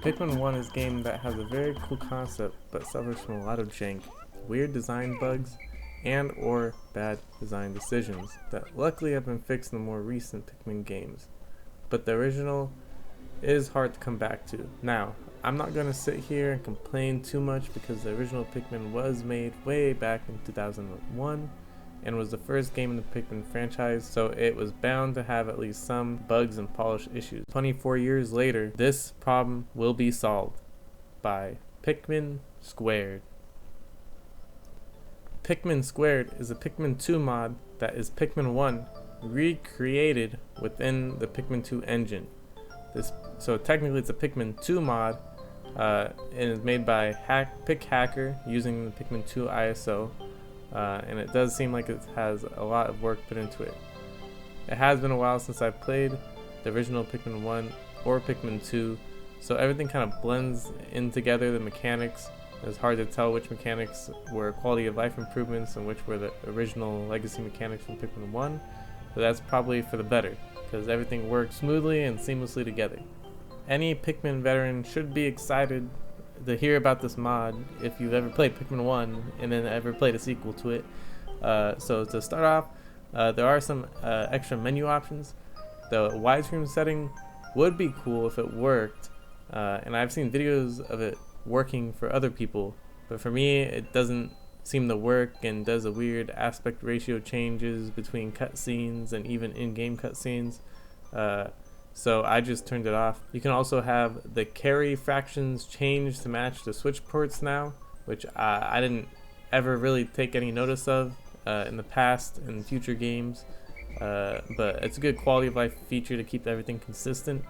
Pikmin 1 is a game that has a very cool concept but suffers from a lot of jank, weird design bugs, and or bad design decisions that luckily have been fixed in the more recent Pikmin games. But the original is hard to come back to. Now, I'm not going to sit here and complain too much because the original Pikmin was made way back in 2001 and was the first game in the Pikmin franchise, so it was bound to have at least some bugs and polish issues. 24 years later, this problem will be solved by Pikmin Squared. Pikmin Squared is a Pikmin 2 mod that is Pikmin 1 recreated within the Pikmin 2 engine. So technically it's a Pikmin 2 mod and is made by Pikhacker using the Pikmin 2 ISO. And it does seem like it has a lot of work put into it. It has been a while since I've played the original Pikmin 1 or Pikmin 2, so everything kind of blends in together. The mechanics, it's hard to tell which mechanics were quality of life improvements and which were the original legacy mechanics from Pikmin 1, but that's probably for the better, because everything works smoothly and seamlessly together. Any Pikmin veteran should be excited to hear about this mod if you've ever played Pikmin 1 and then ever played a sequel to it. So to start off, there are some extra menu options. The widescreen setting would be cool if it worked, and I've seen videos of it working for other people, but for me it doesn't seem to work and does a weird aspect ratio changes between cutscenes and even in-game cutscenes. So I just turned it off. You can also have the carry fractions change to match the switch ports now, which I didn't ever really take any notice of in the past and future games, but it's a good quality of life feature to keep everything consistent.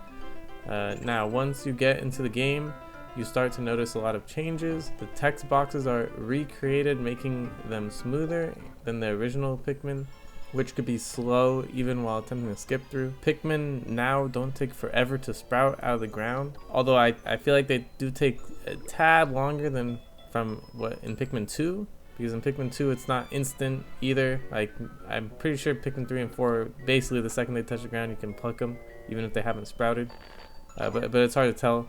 Now once you get into the game, you start to notice a lot of changes. The text boxes are recreated, making them smoother than the original Pikmin, which could be slow even while attempting to skip through. Pikmin now don't take forever to sprout out of the ground, although I feel like they do take a tad longer than from what in Pikmin 2, because in Pikmin 2 it's not instant either. Like, I'm pretty sure Pikmin 3 and 4, basically the second they touch the ground you can pluck them even if they haven't sprouted, but it's hard to tell.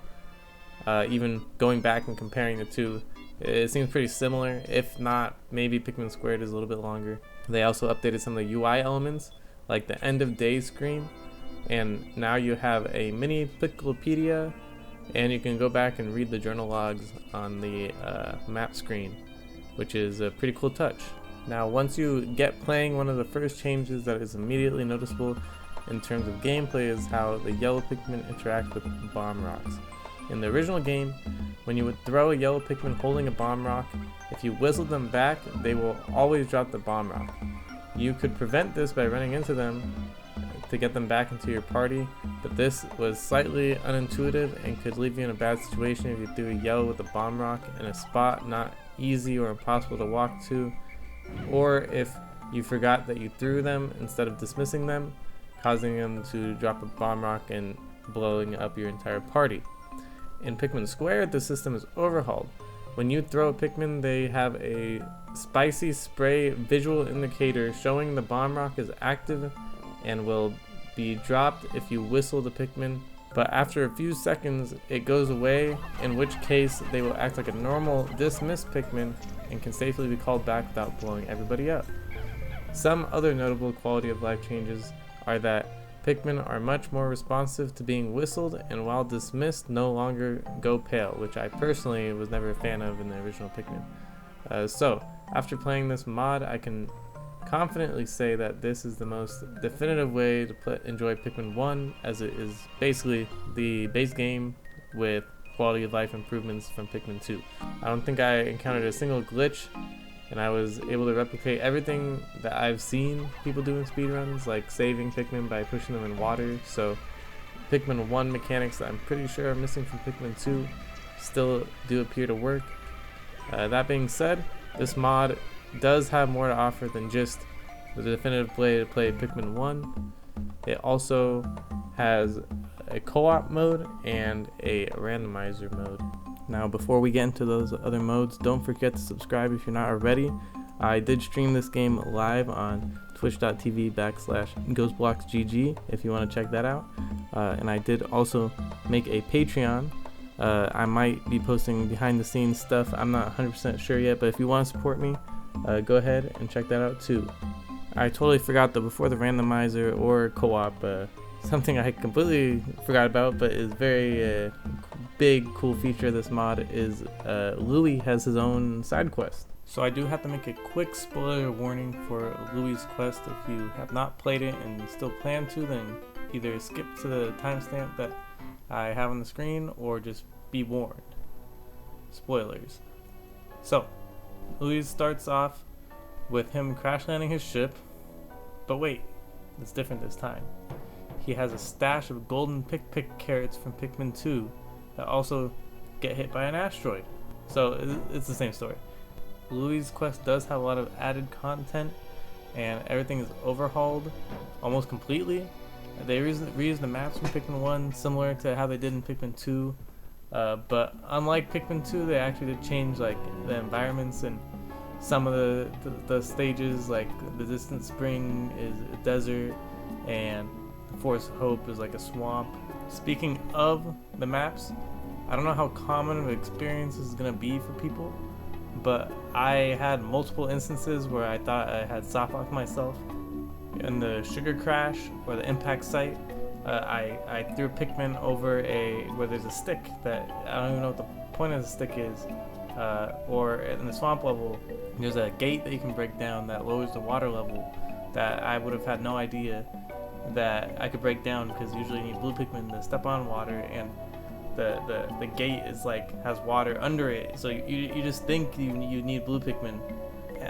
Even going back and comparing the two, it seems pretty similar. If not, maybe Pikmin Squared is a little bit longer. They also updated some of the UI elements, like the end of day screen, and now you have a mini Piklopedia, and you can go back and read the journal logs on the map screen, which is a pretty cool touch. Now once you get playing, one of the first changes that is immediately noticeable in terms of gameplay is how the yellow Pikmin interact with bomb rocks. In the original game, when you would throw a yellow Pikmin holding a bomb rock, if you whistled them back, they will always drop the bomb rock. You could prevent this by running into them to get them back into your party, but this was slightly unintuitive and could leave you in a bad situation if you threw a yellow with a bomb rock in a spot not easy or impossible to walk to, or if you forgot that you threw them instead of dismissing them, causing them to drop a bomb rock and blowing up your entire party. In Pikmin Squared, the system is overhauled. When you throw a Pikmin, they have a spicy spray visual indicator showing the bomb rock is active and will be dropped if you whistle the Pikmin, but after a few seconds it goes away, in which case they will act like a normal dismissed Pikmin and can safely be called back without blowing everybody up. Some other notable quality of life changes are that Pikmin are much more responsive to being whistled, and while dismissed no longer go pale, which I personally was never a fan of in the original Pikmin. So after playing this mod, I can confidently say that this is the most definitive way to enjoy Pikmin 1, as it is basically the base game with quality of life improvements from Pikmin 2. I don't think I encountered a single glitch, and I was able to replicate everything that I've seen people do in speedruns, like saving Pikmin by pushing them in water. So Pikmin 1 mechanics that I'm pretty sure are missing from Pikmin 2 still do appear to work. That being said, this mod does have more to offer than just the definitive way to play Pikmin 1. It also has a co-op mode and a randomizer mode. Now before we get into those other modes, don't forget to subscribe if you're not already. I did stream this game live on twitch.tv/ghostblocksgg if you want to check that out. And I did also make a Patreon I might be posting behind the scenes stuff. I'm not 100% sure yet, but if you want to support me, go ahead and check that out too. I totally forgot though, before the randomizer or co-op, something I completely forgot about but is very big cool feature of this mod is Louis has his own side quest. So I do have to make a quick spoiler warning for Louis' quest. If you have not played it and still plan to, then either skip to the timestamp that I have on the screen or just be warned. Spoilers. So Louis starts off with him crash landing his ship, but wait, it's different this time. He has a stash of golden Pikhackers from Pikmin 2 that also get hit by an asteroid. So it's the same story. Louis' quest does have a lot of added content and everything is overhauled almost completely. They reused the maps from Pikmin 1 similar to how they did in Pikmin 2, but unlike Pikmin 2, they actually did change like the environments and some of the stages, like the Distant Spring is a desert and the Forest of Hope is like a swamp. Speaking of the maps, I don't know how common of an experience this is going to be for people, but I had multiple instances where I thought I had softlocked myself. In the Sugar Crash or the Impact site, I threw Pikmin over where there's a stick that I don't even know what the point of the stick is. Or in the swamp level, there's a gate that you can break down that lowers the water level that I would have had no idea that I could break down, because usually you need blue Pikmin to step on water, and the gate is like has water under it, so you just think you need blue Pikmin.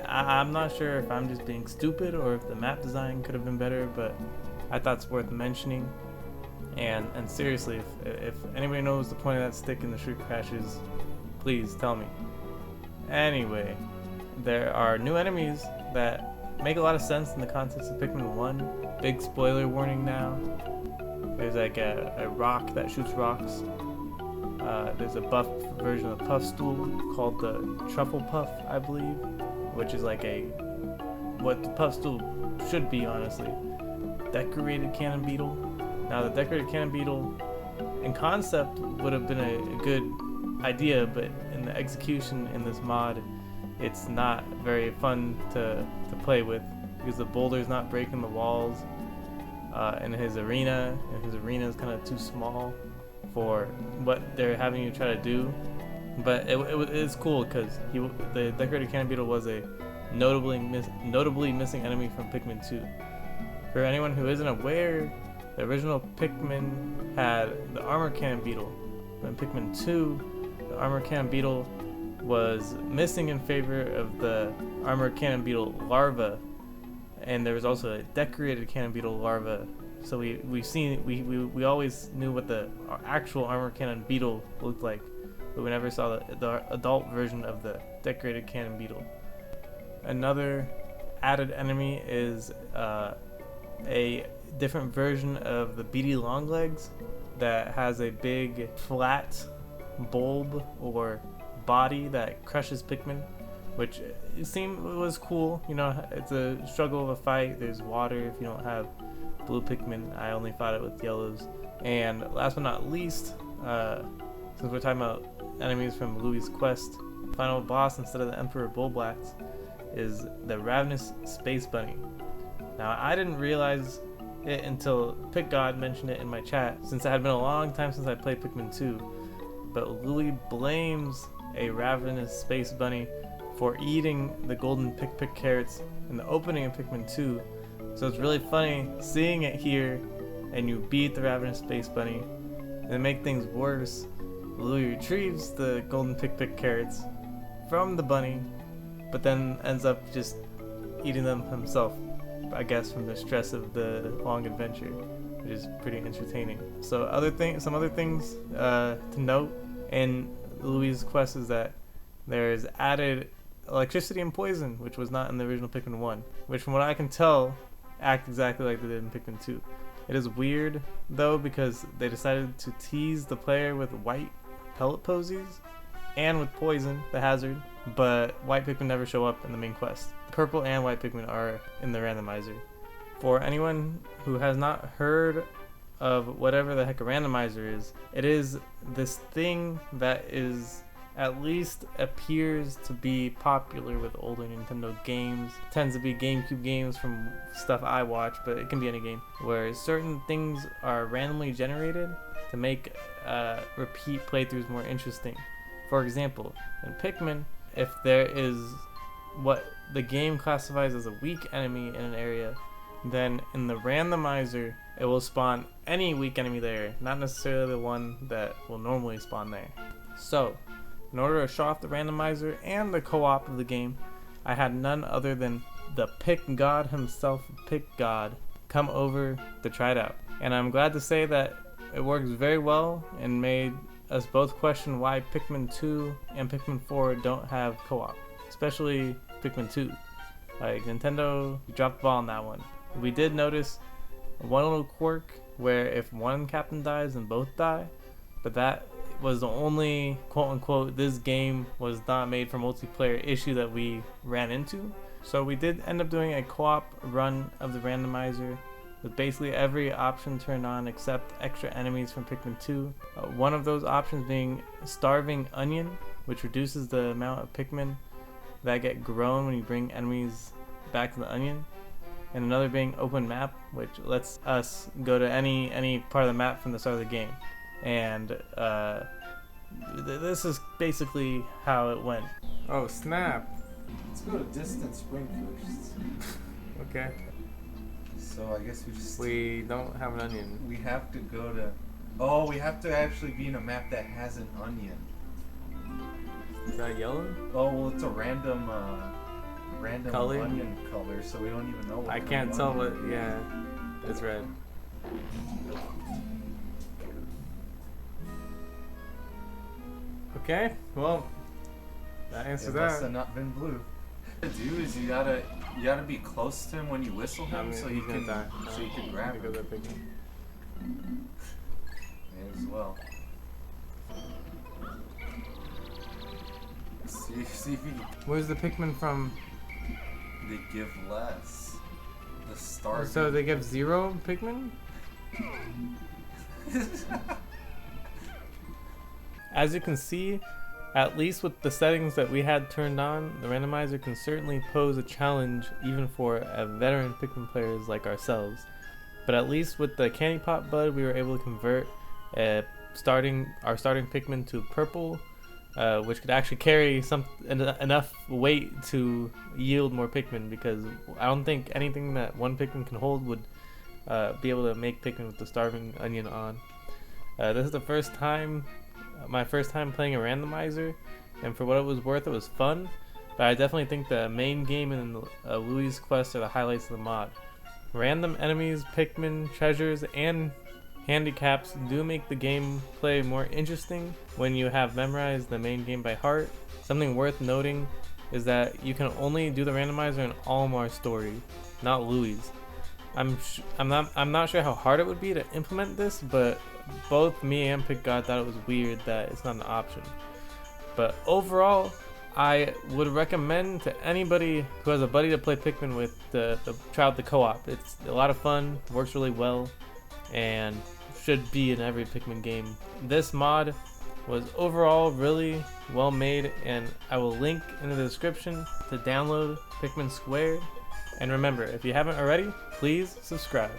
I'm not sure if I'm just being stupid or if the map design could have been better, but I thought it's worth mentioning. And seriously, if anybody knows the point of that stick in the Sugar Crashes, please tell me. Anyway, there are new enemies that make a lot of sense in the context of Pikmin 1. Big spoiler warning now. There's like a rock that shoots rocks. There's a buff version of Puffstool called the Truffle Puff, I believe, which is like what the Puffstool should be, honestly. Decorated Cannon Beetle. Now the Decorated Cannon Beetle in concept would have been a good idea, but in the execution in this mod, it's not very fun to play with, because the boulder's not breaking the walls in his arena, and his arena is kind of too small for what they're having you try to do. But it is cool because the Decorated Cannon Beetle was a notably missing enemy from Pikmin 2. For anyone who isn't aware, the original Pikmin had the Armor Cannon Beetle. In Pikmin 2, the Armor Cannon Beetle was missing in favor of the Armor Cannon Beetle larva, and there was also a Decorated Cannon Beetle larva. So we always knew what the actual Armor Cannon Beetle looked like, but we never saw the adult version of the Decorated Cannon Beetle. Another added enemy is a different version of the beady longlegs that has a big flat bulb or body that crushes Pikmin, which was cool. You know, it's a struggle of a fight. There's water if you don't have blue Pikmin. I only fought it with yellows. And last but not least, since we're talking about enemies from Louis' quest, final boss instead of the Emperor Bullblats is the Ravenous Space Bunny. Now, I didn't realize it until PikGod mentioned it in my chat, since it had been a long time since I played Pikmin 2, but Louis blames a Ravenous Space Bunny for eating the golden Pikhackers in the opening of Pikmin 2. So it's really funny seeing it here, and you beat the Ravenous Space Bunny, and to make things worse, Louis retrieves the golden Pikhackers from the bunny, but then ends up just eating them himself, I guess from the stress of the long adventure, which is pretty entertaining. So some other things to note in Louis' quest is that there is added electricity and poison, which was not in the original Pikmin 1, which from what I can tell act exactly like they did in Pikmin 2. It is weird though, because they decided to tease the player with white pellet posies and with poison, the hazard, but white Pikmin never show up in the main quest. Purple and white Pikmin are in the randomizer. For anyone who has not heard of whatever the heck a randomizer is, it is this thing that is at least appears to be popular with older Nintendo games. It tends to be GameCube games from stuff I watch, but it can be any game, where certain things are randomly generated to make repeat playthroughs more interesting. For example, in Pikmin, if there is what the game classifies as a weak enemy in an area, then in the randomizer it will spawn any weak enemy there, not necessarily the one that will normally spawn there. So in order to show off the randomizer and the co-op of the game, I had none other than the Pick God himself, Pick God, come over to try it out. And I'm glad to say that it works very well and made us both question why Pikmin 2 and Pikmin 4 don't have co-op, especially Pikmin 2. Like, Nintendo dropped the ball on that one. We did notice one little quirk where if one captain dies, then both die, but that was the only quote-unquote this game was not made for multiplayer issue that we ran into. So we did end up doing a co-op run of the randomizer with basically every option turned on except extra enemies from Pikmin 2. One of those options being Starving Onion, which reduces the amount of Pikmin that get grown when you bring enemies back to the onion. And another being Open Map, which lets us go to any part of the map from the start of the game. And this is basically how it went. Oh snap! Let's go to Distant Spring first. Okay. So I guess we don't have an onion. We have to go to. Oh, we have to actually be in a map that has an onion. Is that yellow? Oh well, it's a random color? Onion color, so we don't even know what I can't tell what. Yeah, it's red. Okay, well, that answers that. It must have not been blue. What you do is you gotta be close to him when you whistle him, so you can grab him. May as well. See if you. Where's the Pikmin from? They give less. The star. So they give 0 Pikmin? As you can see, at least with the settings that we had turned on, the randomizer can certainly pose a challenge even for veteran Pikmin players like ourselves. But at least with the Candy Pot Bud, we were able to convert our starting Pikmin to purple, which could actually carry enough weight to yield more Pikmin, because I don't think anything that one Pikmin can hold would be able to make Pikmin with the Starving Onion on. This is the first time, my first time playing a randomizer, and for what it was worth, it was fun. But I definitely think the main game and Louie's quest are the highlights of the mod. Random enemies, Pikmin, treasures, and handicaps do make the gameplay more interesting when you have memorized the main game by heart. Something worth noting is that you can only do the randomizer in Almar's story, not Louie's. I'm not sure how hard it would be to implement this, but both me and Pikhacker thought it was weird that it's not an option. But overall, I would recommend to anybody who has a buddy to play Pikmin with to try out the co-op. It's a lot of fun, works really well, and should be in every Pikmin game. This mod was overall really well made, and I will link in the description to download Pikmin Squared. And remember, if you haven't already, please subscribe.